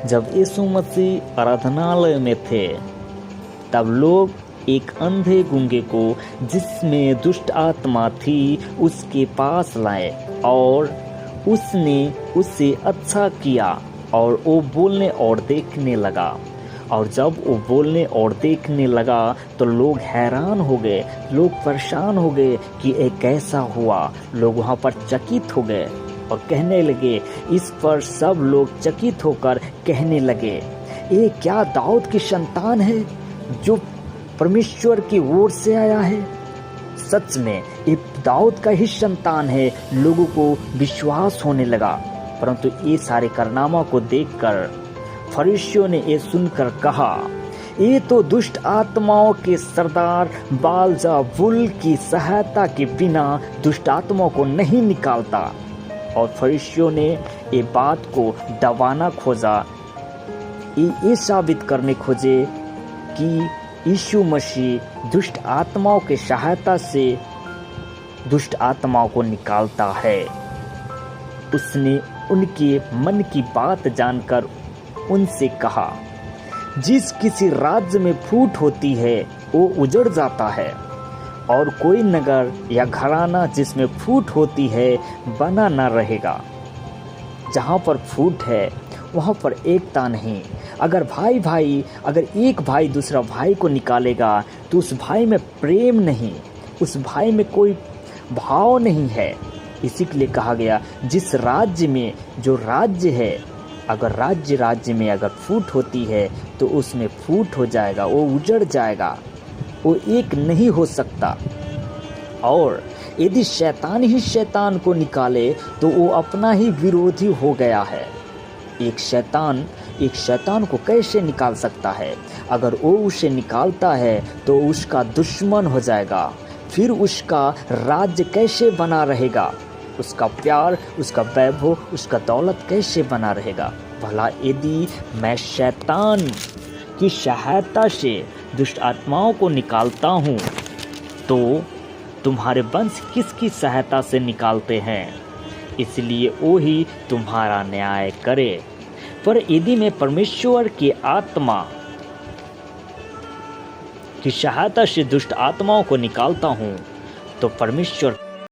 जब यीशु मसीह आराधनालय में थे, तब लोग एक अंधे गूंगे को जिसमें दुष्ट आत्मा थी उसके पास लाए और उसने उसे अच्छा किया और वो बोलने और देखने लगा। और जब वो बोलने और देखने लगा तो लोग हैरान हो गए, लोग परेशान हो गए कि ये कैसा हुआ। लोग वहाँ पर चकित हो गए और कहने लगे, इस पर सब लोग चकित होकर कहने लगे, ये क्या दाऊद की संतान है जो परमेश्वर की ओर से आया है? सच में ये दाऊद का ही संतान है। लोगों को विश्वास होने लगा। परंतु ये सारे कारनामा को देखकर फरीसियों ने ये सुनकर कहा, ये तो दुष्ट आत्माओं के सरदार बालज़बूल की सहायता के बिना दुष्ट आत्माओं को नहीं निकालता। और फरीसियों ने ये बात को दबाना खोजा, ये साबित करने खोजे कि यीशु मसीह दुष्ट आत्माओं की सहायता से दुष्ट आत्माओं को निकालता है। उसने उनके मन की बात जानकर उनसे कहा, जिस किसी राज्य में फूट होती है वो उजड़ जाता है, और कोई नगर या घराना जिसमें फूट होती है बना न रहेगा। जहाँ पर फूट है वहाँ पर एकता नहीं। अगर एक भाई दूसरा भाई को निकालेगा तो उस भाई में प्रेम नहीं, उस भाई में कोई भाव नहीं है। इसी के लिए कहा गया, जिस राज्य में जो राज्य है, अगर राज्य में अगर फूट होती है तो उसमें फूट हो जाएगा, वो उजड़ जाएगा, वो एक नहीं हो सकता। और यदि शैतान ही शैतान को निकाले तो वो अपना ही विरोधी हो गया है। एक शैतान को कैसे निकाल सकता है? अगर वो उसे निकालता है तो उसका दुश्मन हो जाएगा। फिर उसका राज्य कैसे बना रहेगा? उसका प्यार, उसका वैभव, उसका दौलत कैसे बना रहेगा? भला यदि मैं शैतान की सहायता से दुष्ट आत्माओं को निकालता हूँ तो तुम्हारे वंश किसकी सहायता से निकालते हैं? इसलिए वो ही तुम्हारा न्याय करे। पर यदि मैं परमेश्वर की आत्मा की सहायता से दुष्ट आत्माओं को निकालता हूँ तो परमेश्वर